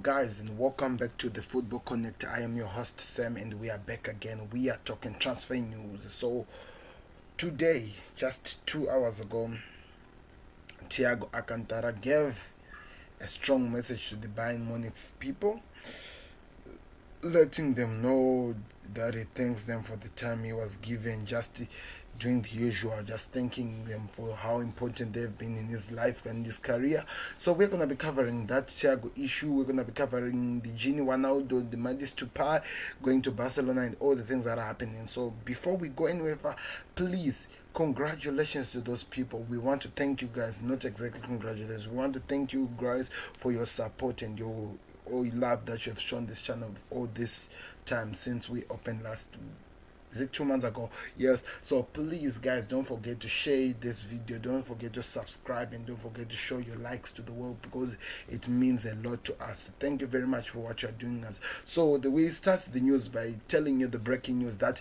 guys, and welcome back to the Football Connect. I am your host Sam, and we are back again. We are talking transfer news. So today, just 2 hours ago, Thiago Alcântara gave a strong message to the Bayern Munich people, letting them know that he thanks them for the time he was given, just doing the usual, just thanking them for how important they've been in his life and his career. So we're going to be covering that Thiago issue. We're going to be covering the Georginio Wijnaldum, the Memphis Depay going to Barcelona, and all the things that are happening. So before we go anywhere, please, congratulations to those people. We want to thank you guys, not exactly congratulations. We want to thank you guys for your support and your all love that you have shown this channel all this time since we opened last, is it 2 months ago? Yes. So please guys, don't forget to share this video, don't forget to subscribe, and don't forget to show your likes to the world, because it means a lot to us. Thank you very much for what you're doing us. So the way it starts the news by telling you the breaking news that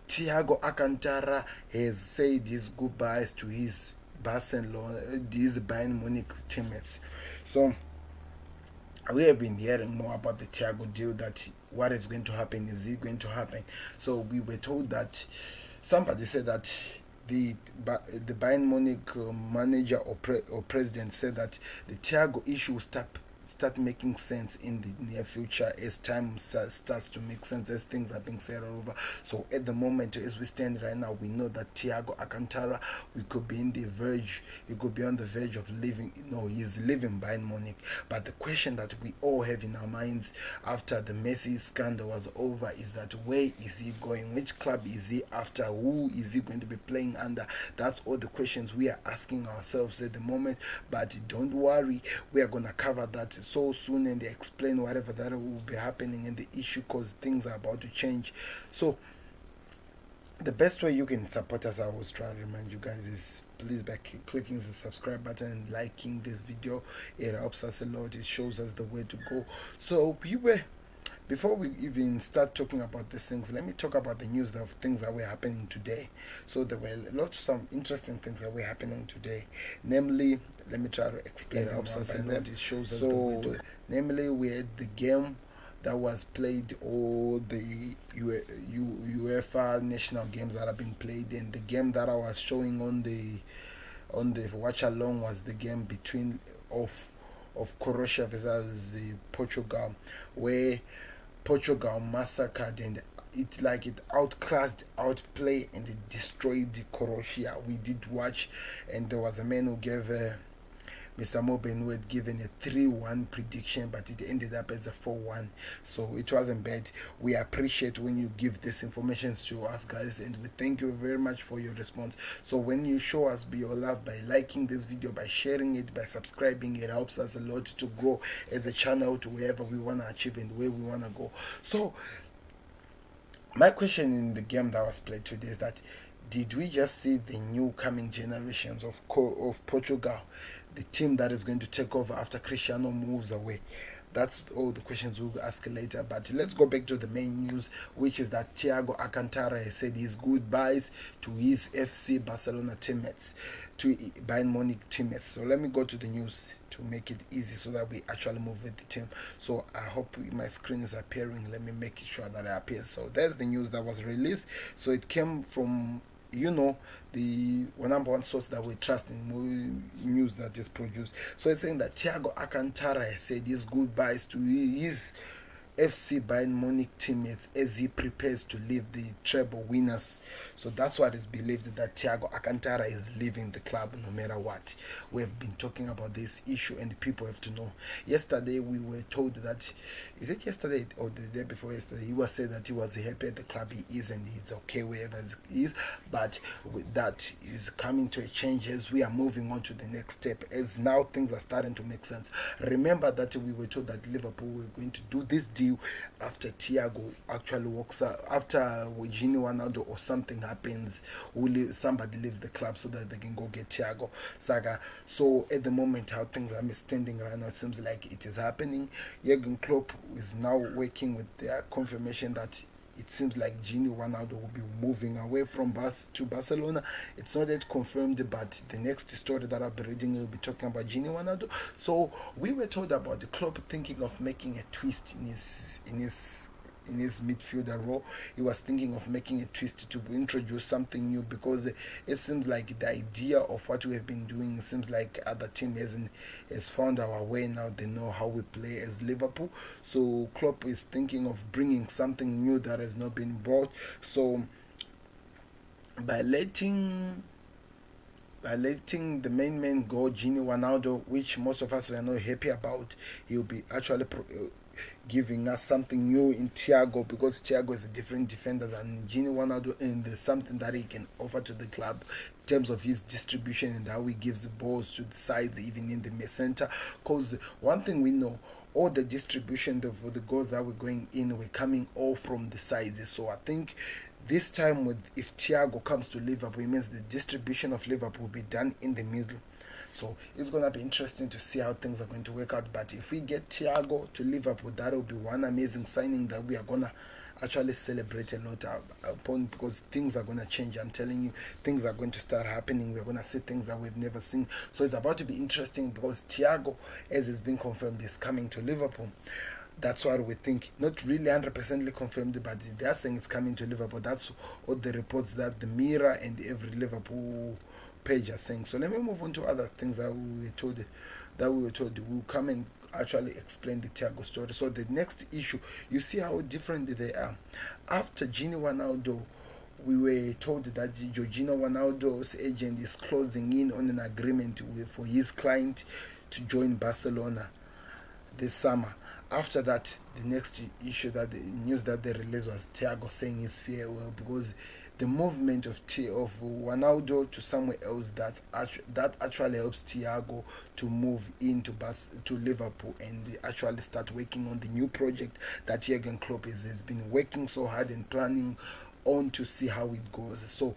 Thiago Alcântara has said his goodbyes to his Barcelona, his Bayern Munich teammates. So we have been hearing more about the Thiago deal, that what is going to happen, is it going to happen? So we were told that somebody said that the Bayern Munich manager or president said that the Thiago issue will start making sense in the near future, as time starts to make sense, as things are being said all over. So at the moment, as we stand right now, we know that Thiago Alcântara, we could be on the verge of leaving. No, he's leaving Bayern Munich. But the question that we all have in our minds after the Messi scandal was over is that where is he going? Which club is he after? Who is he going to be playing under? That's all the questions we are asking ourselves at the moment. But don't worry, we are going to cover that so soon and explain whatever that will be happening in the issue, because things are about to change. So the best way you can support us, I always try to remind you guys, is please by clicking the subscribe button and liking this video. It helps us a lot, it shows us the way to go. So before we even start talking about these things, let me talk about the news of things that were happening today. So there were some interesting things that were happening today. Namely, let me try to explain. It helps us a lot, it shows us the way to. Namely, we had the game that was played, all the UEFA national games that have been played, and the game that I was showing on the watch along was the game between of Croatia versus Portugal, where Portugal massacred and it outplayed and it destroyed Croatia. We did watch, and there was a man who gave Mr. Moben, who had given a 3-1 prediction, but it ended up as a 4-1. So it wasn't bad. We appreciate when you give this information to us guys, and we thank you very much for your response. So when you show us your love by liking this video, by sharing it, by subscribing, it helps us a lot to grow as a channel to wherever we want to achieve and where we want to go. So my question in the game that was played today is that, did we just see the new coming generations of Portugal, the team that is going to take over after Cristiano moves away? That's all the questions we'll ask later. But let's go back to the main news, which is that Thiago Alcântara has said his goodbyes to his FC Barcelona teammates, to Bayern Munich teammates. So let me go to the news to make it easy so that we actually move with the team. So I hope my screen is appearing. Let me make sure that it appears. So there's the news that was released. So it came from, the number one source that we trust in news that is produced. So it's saying that Thiago Alcântara has said his goodbyes to his FC Bayern Munich teammates as he prepares to leave the treble winners. So that's what is believed, that Thiago Alcântara is leaving the club no matter what. We have been talking about this issue and people have to know. Yesterday we were told that, is it yesterday or the day before yesterday, he was said that he was happy at the club he is and he's okay wherever he is, but with that is coming to a change as we are moving on to the next step, as now things are starting to make sense. Remember that we were told that Liverpool were going to do this deal after Thiago actually walks out, after Georginio Wijnaldum or something happens, somebody leaves the club so that they can go get Thiago Saga. So at the moment, how things are standing right now, it seems like it is happening. Jurgen Klopp is now working with their confirmation that it seems like Georginio Wijnaldum will be moving away from to Barcelona. It's not yet confirmed, but the next story that I'll be reading will be talking about Georginio Wijnaldum. So we were told about the club thinking of making a twist in his midfielder role. He was thinking of making a twist to introduce something new, because it seems like the idea of what we have been doing, it seems like other team has found our way now. They know how we play as Liverpool. So Klopp is thinking of bringing something new that has not been brought. So by letting the main man go, Georginio Wijnaldum, which most of us were not happy about, he'll be actually giving us something new in Thiago, because Thiago is a different defender than Georginio Wijnaldum, and there's something that he can offer to the club in terms of his distribution and how he gives the balls to the sides, even in the center. Because one thing we know, all the distribution for the goals that were going in were coming all from the sides. So I think this time, if Thiago comes to Liverpool, it means the distribution of Liverpool will be done in the middle. So it's going to be interesting to see how things are going to work out. But if we get Thiago to Liverpool, that will be one amazing signing that we are going to actually celebrate a lot upon, because things are going to change. I'm telling you, things are going to start happening. We're going to see things that we've never seen. So it's about to be interesting, because Thiago, as it's been confirmed, is coming to Liverpool. That's what we think. Not really 100% confirmed, but they are saying it's coming to Liverpool. That's all the reports that the Mirror and every Liverpool page are saying. So let me move on to other things that we were told. We'll come and actually explain the Thiago story. So the next issue, you see how different they are. After Georginio Wijnaldum, we were told that Georginio Wijnaldum's agent is closing in on an agreement for his client to join Barcelona this summer. After that, the next issue, that the news that they released, was Thiago saying his farewell, because the movement of Wijnaldum to somewhere else, that actually helps Thiago to move into to Liverpool and actually start working on the new project that Jurgen Klopp has been working so hard and planning on, to see how it goes. So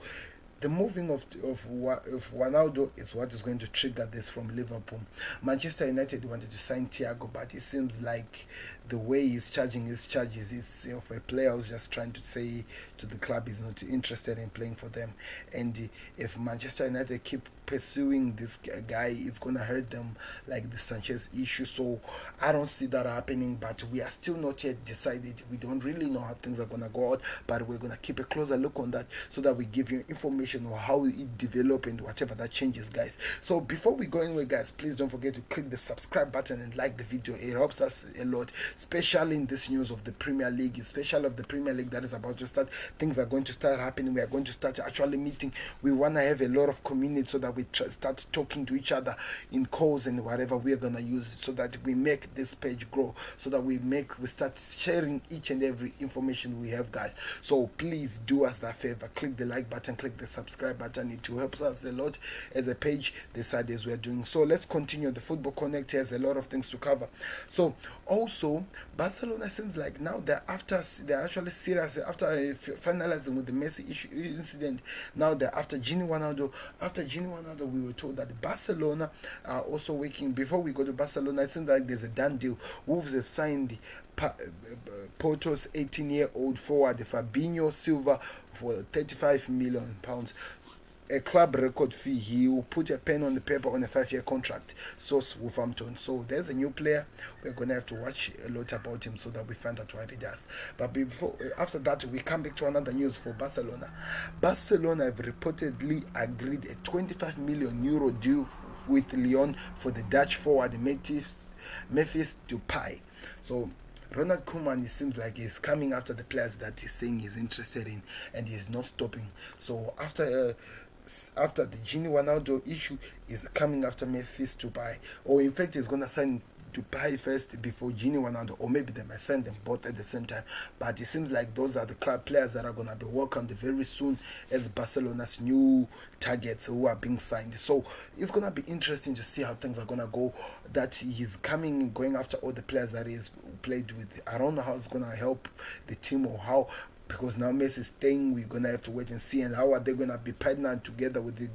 the moving of Wijnaldum is what is going to trigger this from Liverpool. Manchester United wanted to sign Thiago, but it seems like the way he's charging his charges is of a player who's just trying to say to the club he's not interested in playing for them. And if Manchester United keep pursuing this guy, it's going to hurt them, like the Sanchez issue. So I don't see that happening, but we are still not yet decided. We don't really know how things are going to go out, but we're going to keep a closer look on that, so that we give you information on how it develops and whatever that changes, guys. So before we go anywhere, guys, please don't forget to click the subscribe button and like the video. It helps us a lot, especially in this news of the Premier League, especially of the Premier League that is about to start. Things are going to start happening. We are going to start actually meeting. We want to have a lot of community, so that we start talking to each other in calls and whatever we are going to use, so that we make this page grow, so that we start sharing each and every information we have, guys. So please do us that favor. Click the like button, click the subscribe button. It will help us a lot as a page decide as we are doing. So let's continue. The Football Connect has a lot of things to cover. So also, Barcelona seems like now they're actually serious after finalizing with the Messi incident. Now they're after Georginio Wijnaldum. After Georginio Wijnaldum, we were told that Barcelona are also working. Before we go to Barcelona, it seems like there's a done deal. Wolves have signed Porto's 18-year-old forward Fabinho Silva for £35 million. A club record fee. He will put a pen on the paper on a 5-year contract. Source Wolverhampton. So there's a new player. We're gonna have to watch a lot about him, so that we find out what he does. But after that, we come back to another news for Barcelona. Barcelona have reportedly agreed a €25 million deal with Lyon for the Dutch forward Memphis Depay. So Ronald Koeman, it seems like he's coming after the players that he's saying he's interested in, and he's not stopping. So after the Georginio Wijnaldum issue, is coming after Memphis Depay, or in fact he's gonna sign Depay first before Georginio Wijnaldum, or maybe they might sign them both at the same time. But it seems like those are the club players that are gonna be welcomed very soon as Barcelona's new targets who are being signed. So it's gonna be interesting to see how things are gonna go. That he's going after all the players that he has played with. I don't know how it's gonna help the team, or how. because now Messi is staying. We're gonna have to wait and see, and how are they gonna be partnered together with the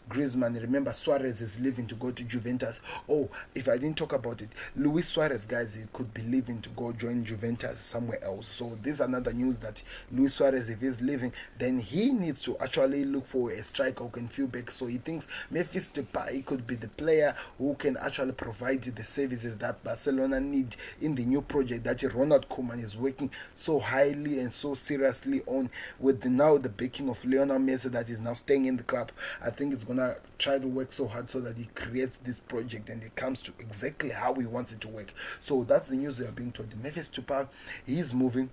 Griezmann? Remember, Suarez is leaving to go to Juventus. Oh, if I didn't talk about it, Luis Suarez, guys, he could be leaving to go join Juventus somewhere else. So this is another news that Luis Suarez, if he's leaving, then he needs to actually look for a striker who can fill back. So he thinks Memphis Depay could be the player who can actually provide the services that Barcelona need in the new project that Ronald Koeman is working so highly and so seriously on, with now the backing of Lionel Messi that is now staying in the club. I think it's gonna try to work so hard so that he creates this project and it comes to exactly how he wants it to work. So that's the news we are being told. Memphis Depay, he is moving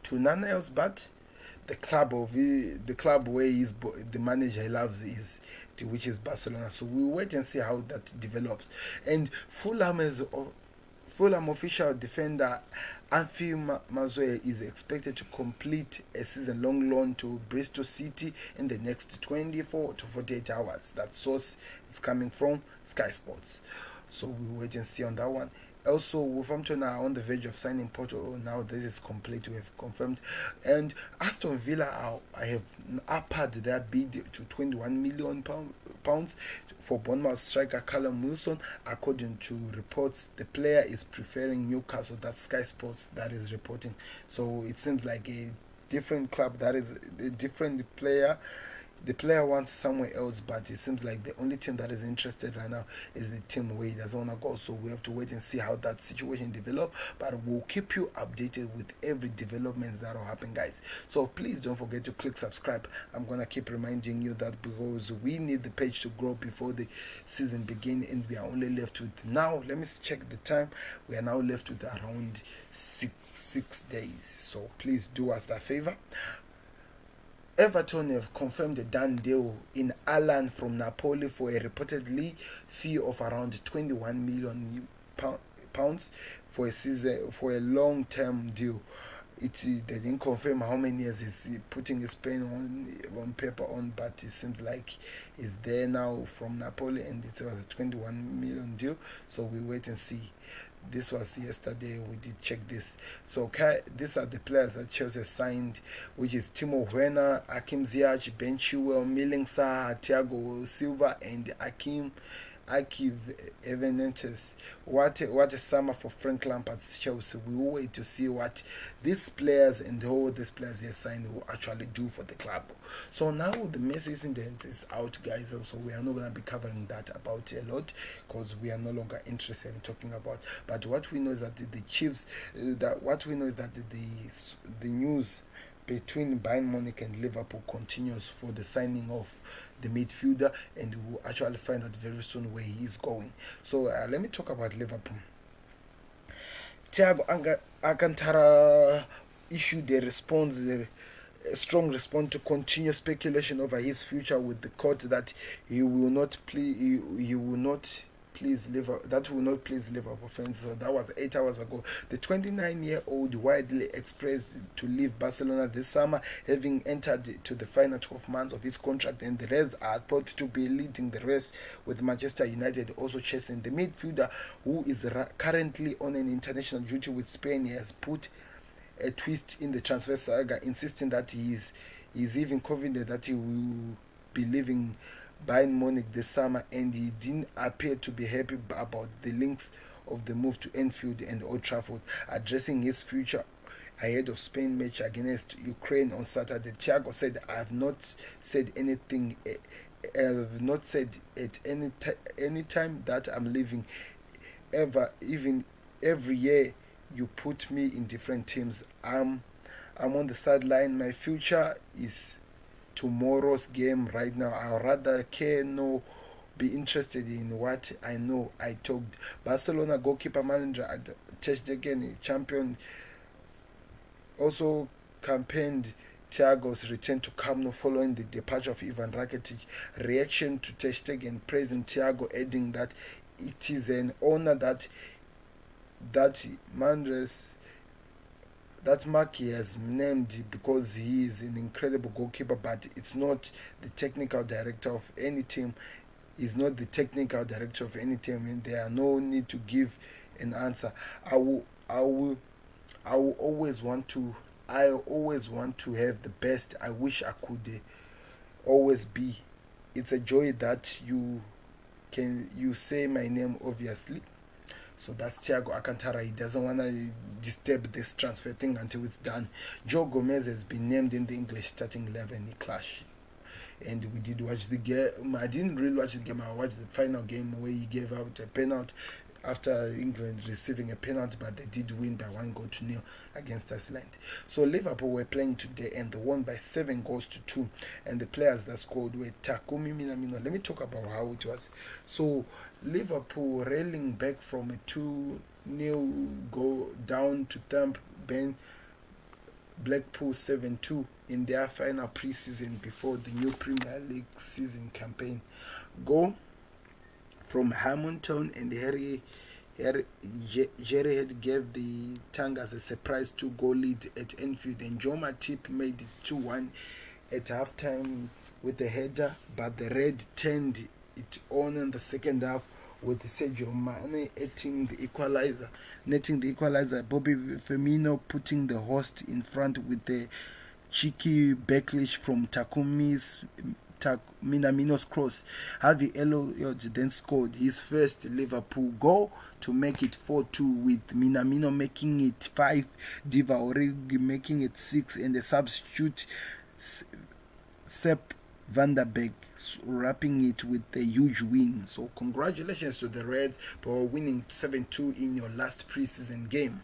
to none else but the club where he's the manager he loves is, which is Barcelona. So we'll wait and see how that develops. And Fulham official defender Anfi Mazoe is expected to complete a season-long loan to Bristol City in the next 24 to 48 hours. That source is coming from Sky Sports. So we'll wait and see on that one. Also, Wolverhampton are on the verge of signing Porto. Now this is complete, we have confirmed. And Aston Villa have upped their bid to £21 million for Bournemouth striker Callum Wilson. According to reports, the player is preferring Newcastle. That's Sky Sports that is reporting. So it seems like a different club, that is a different player. The player wants somewhere else, but it seems like the only team that is interested right now is the team where he doesn't want to go. So we have to wait and see how that situation develops. But we'll keep you updated with every development that will happen, guys. So please don't forget to click subscribe. I'm going to keep reminding you that, because we need the page to grow before the season begins, and we are only left with, now let me check the time, we are now left with around six days. So please do us that favor. Everton have confirmed a done deal in Alan from Napoli for a reportedly fee of around £21 million for a season, for a long-term deal. They didn't confirm how many years he's putting his pen on paper on, but it seems like he's there now from Napoli, and it was a £21 million deal. So we wait and see. This was yesterday, we did check this. So these are the players that Chelsea signed, which is Timo Werner, Hakim Ziyech, Ben Chilwell, Miling Sarr, Thiago Silva, and Akim Evenentes. What a summer for Frank Lampard's Chelsea. We will wait to see what these players and all these players they signed will actually do for the club. So now the Messi incident is out, guys. So we are not going to be covering that about a lot, because we are no longer interested in talking about. But what we know is that the Chiefs, the news between Bayern Munich and Liverpool continues for the signing of the midfielder, and we will actually find out very soon where he is going. So let me talk about Liverpool. Thiago Alcântara issued a strong response to continue speculation over his future with the court that he will not please Liverpool fans. So that was 8 hours ago. The 29-year-old widely expressed to leave Barcelona this summer, having entered to the final 12 months of his contract, and the Reds are thought to be leading the race, with Manchester United also chasing the midfielder, who is currently on an international duty with Spain. He has put a twist in the transfer saga, insisting that he is even confident that he will be leaving Bayern Munich this summer, and he didn't appear to be happy about the links of the move to Anfield and Old Trafford. Addressing his future ahead of Spain match against Ukraine on Saturday, Thiago said, "I have not said anything. I have not said at any time that I'm leaving. Even every year you put me in different teams. I'm on the sideline. My future is tomorrow's game right now. I'd rather be interested in what I know." I talked. Barcelona goalkeeper manager Ter Stegen, champion, also campaigned Thiago's return to Camp Nou following the departure of Ivan Rakitic. Reaction to Ter Stegen praising Thiago, adding that it is an honor that Mark he has named, because he is an incredible goalkeeper, but it's not the technical director of any team. He's not the technical director of any team, and there are no need to give an answer. I will always want to I always want to have the best. I wish I could always be. It's a joy that you say my name, obviously. So that's Thiago Alcântara. He doesn't want to disturb this transfer thing until it's done. Joe Gomez has been named in the English starting 11. He clashed. And we did watch the game. I didn't really watch the game. I watched the final game where he gave out a penalty after England receiving a penalty, but they did win by 1-0 against Iceland. So Liverpool were playing today and they won by 7-2. And the players that scored were Takumi Minamino. Let me talk about how it was. So Liverpool railing back from a 2-0 go down to thump Ben Blackpool 7-2 in their final pre-season before the new Premier League season campaign. Goal from Hamilton, and Jerry had gave the Tigers a surprise 2-goal lead at Anfield, and Joe Matip made it 2-1 at halftime with a header, but the Red turned it on in the second half with Sergio Mane netting the equalizer. Bobby Firmino putting the host in front with the cheeky backlash from Minamino's cross. Harvey Elliott then scored his first Liverpool goal to make it 4-2, with Minamino making it 5, Diva Origi making it 6, and the substitute Sepp Van der Beek wrapping it with a huge win. So congratulations to the Reds for winning 7-2 in your last preseason game,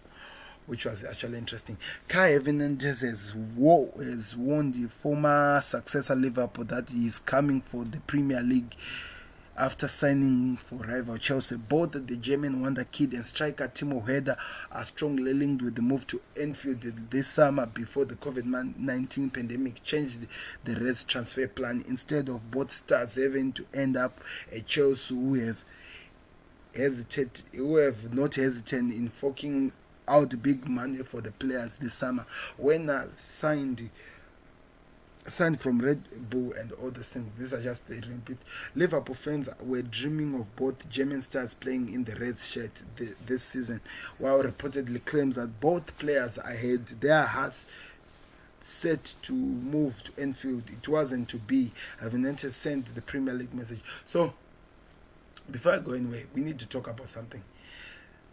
which was actually interesting. Kai Hernandez has warned the former successor Liverpool that he is coming for the Premier League after signing for rival Chelsea. Both the German wonder kid and striker Timo Werner are strongly linked with the move to Anfield this summer before the COVID-19 pandemic changed the Reds transfer plan. Instead of both stars having to end up at Chelsea, who have not hesitated in forking out big money for the players this summer. Werner signed from Red Bull and all these things. These are just the repeat. Liverpool fans were dreaming of both German stars playing in the Reds shirt this season, while reportedly claims that both players had their hearts set to move to Anfield. It wasn't to be. Avenante sent the Premier League message. So before I go anyway, we need to talk about something.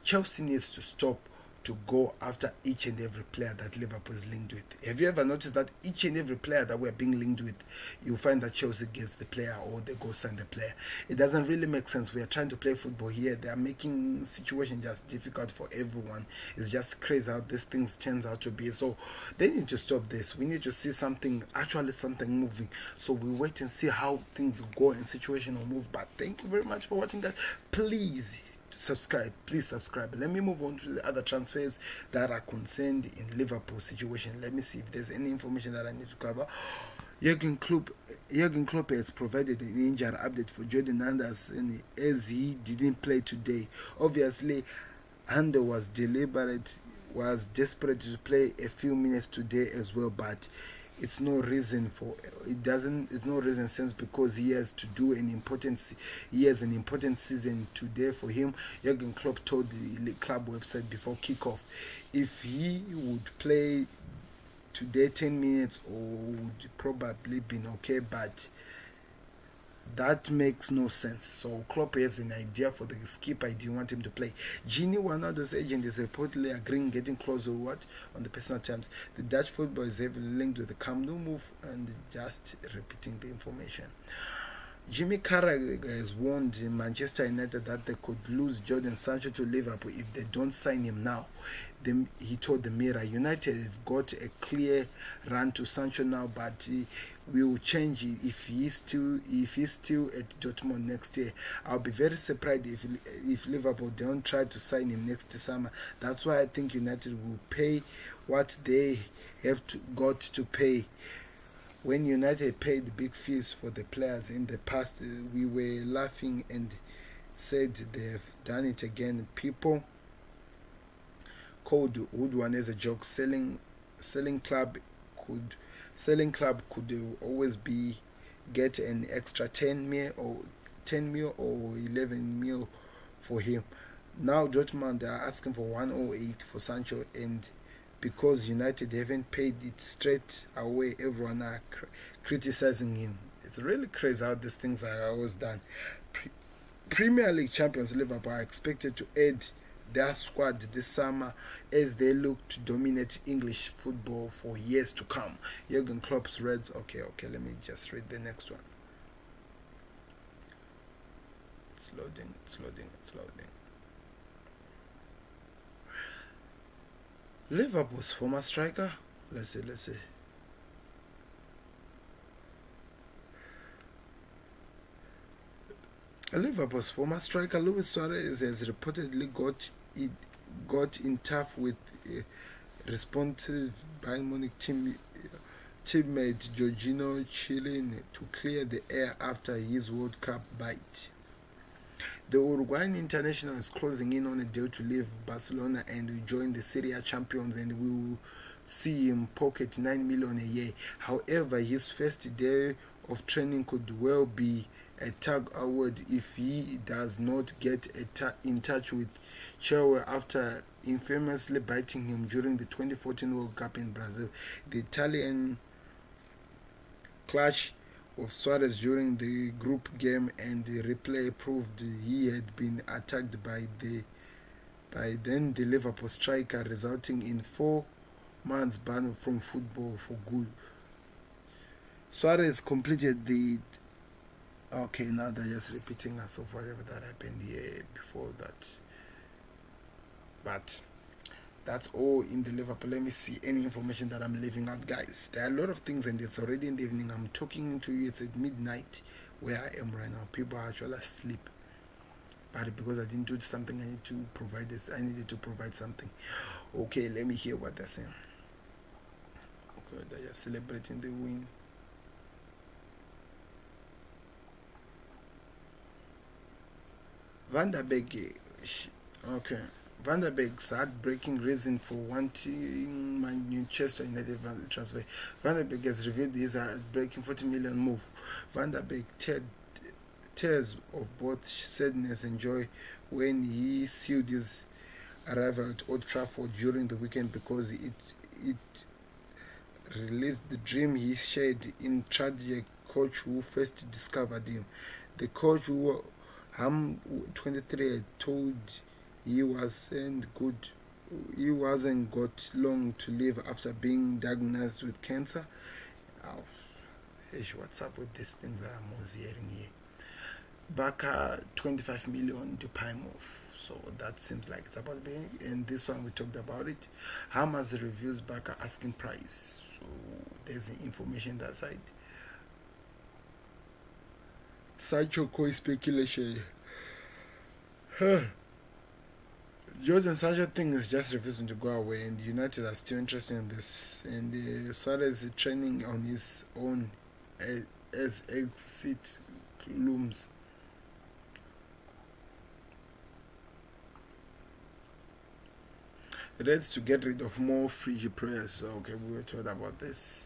Chelsea needs to stop to go after each and every player that Liverpool is linked with. Have you ever noticed that each and every player that we're being linked with, you find that Chelsea gets the player or they go sign the player? It doesn't really make sense. We are trying to play football here. They are making situation just difficult for everyone. It's just crazy how these things turns out to be. So they need to stop this. We need to see something moving. So we wait and see how things go and situation will move. But thank you very much for watching, guys. Please subscribe. Let me move on to the other transfers that are concerned in Liverpool situation. Let me see if there's any information that I need to cover. Jurgen Klopp has provided an injury update for Jordan Henderson as he didn't play today. Obviously, Hande was desperate to play a few minutes today as well, but it's no reason since because he has an important season today for him. Jurgen Klopp told the club website before kickoff if he would play today 10 minutes or would probably been okay, but that makes no sense. So Klopp has an idea for the skipper. I didn't want him to play. Georginio Wijnaldum's agent is reportedly agreeing, getting closer on the personal terms. The Dutch football is heavily linked with the Camp Nou move, and just repeating the information. Jimmy Carragher has warned Manchester United that they could lose Jadon Sancho to Liverpool if they don't sign him now. He told the Mirror, United have got a clear run to Sancho now, but we will change it if he's still at Dortmund next year. I'll be very surprised if Liverpool don't try to sign him next summer. That's why I think United will pay what they have got to pay. When United paid big fees for the players in the past, we were laughing and said they've done it again. People called Woodwan as a joke. Selling club could always be get an extra 10 mil or 11 mil for him. Now Dortmund are asking for 108 for Sancho, and because United haven't paid it straight away. Everyone are criticizing him. It's really crazy how these things are always done. Premier League champions Liverpool are expected to add their squad this summer as they look to dominate English football for years to come. Jurgen Klopp's Reds. Okay, let me just read the next one. It's loading. Liverpool's former striker. Let's see. Liverpool's former striker Luis Suarez has reportedly got in tough with responsive Bayern Munich teammate Georginio Wijnaldum to clear the air after his World Cup bite. The Uruguayan international is closing in on a deal to leave Barcelona and will join the Serie A champions, and we will see him pocket 9 million a year. However, his first day of training could well be a tug award if he does not get in touch with Chilwell after infamously biting him during the 2014 World Cup in Brazil. The Italian clash of Suarez during the group game and the replay proved he had been attacked by then the Liverpool striker, resulting in 4 months ban from football for good. Suarez completed the now they're just repeating us of whatever that happened here before that. But that's all in the Liverpool. Let me see any information that I'm leaving out, guys. There are a lot of things, and it's already in the evening. I'm talking to you. It's at midnight where I am right now. People are actually asleep. But because I didn't do something, I needed to provide something. Okay, let me hear what they're saying. Okay, they're just celebrating the win. Van der Beek, Van der Beek's heartbreaking reason for wanting Manchester United transfer. Van der Beek has revealed his heartbreaking 40 million move. Van der Beek tears of both sadness and joy when he sealed his arrival at Old Trafford during the weekend because it released the dream he shared in tragic coach who first discovered him. The coach who 23 had told he wasn't got long to live after being diagnosed with cancer. What's up with these things that I'm always hearing here? Barca 25 million Depay move. So that seems like it's about being. And this one we talked about it. Hamas reviews Barca asking price. So there's information that side. Sancho coin speculation. Jordan Sancho thing is just refusing to go away, and United are still interested in this. And Suarez is training on his own as exit looms. Reds to get rid of more free players. So, okay, we were told about this.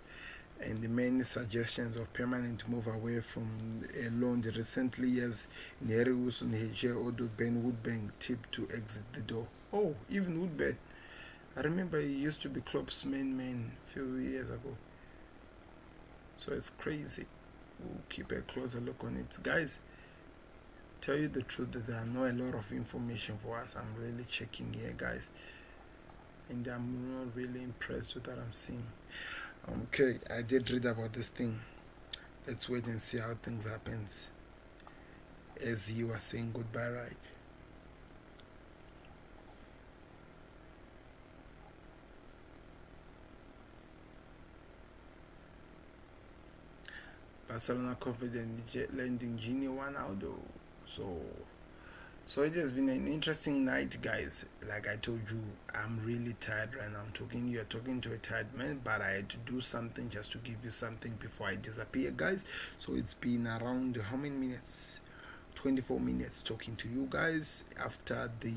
And the many suggestions of permanent move away from a loan recently years in Harry Wilson, Heje, Odo, Ben Woodbank tipped to exit the door. Oh, even Woodbank. I remember he used to be Klopp's main man a few years ago. So it's crazy. We'll keep a closer look on it. Guys, tell you the truth that there are not a lot of information for us. I'm really checking here, guys. And I'm not really impressed with what I'm seeing. Okay, I did read about this thing. Let's wait and see how things happen. As you are saying goodbye, right? Barcelona confident lending Georginio Wijnaldum. So it has been an interesting night, guys. Like I told you, I'm really tired right now. You're talking to a tired man, but I had to do something just to give you something before I disappear, guys. So it's been around how many minutes? 24 minutes talking to you guys after the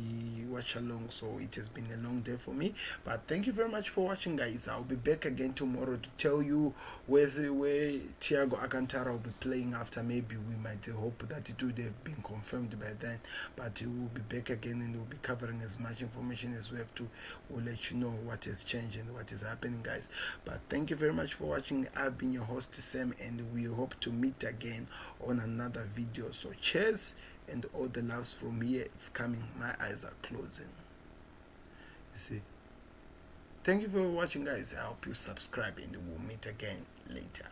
watch along, so it has been a long day for me, but thank you very much for watching, guys. I'll be back again tomorrow to tell you where Thiago Alcântara will be playing after. Maybe we might hope that it would have been confirmed by then, but we will be back again and we'll be covering as much information as we have to. We'll let you know what has changed and what is happening, guys. But thank you very much for watching. I've been your host Sam, and we hope to meet again on another video. So cheers and all the loves from here. It's coming. My eyes are closing. You see. Thank you for watching, guys. I hope you subscribe and we'll meet again later.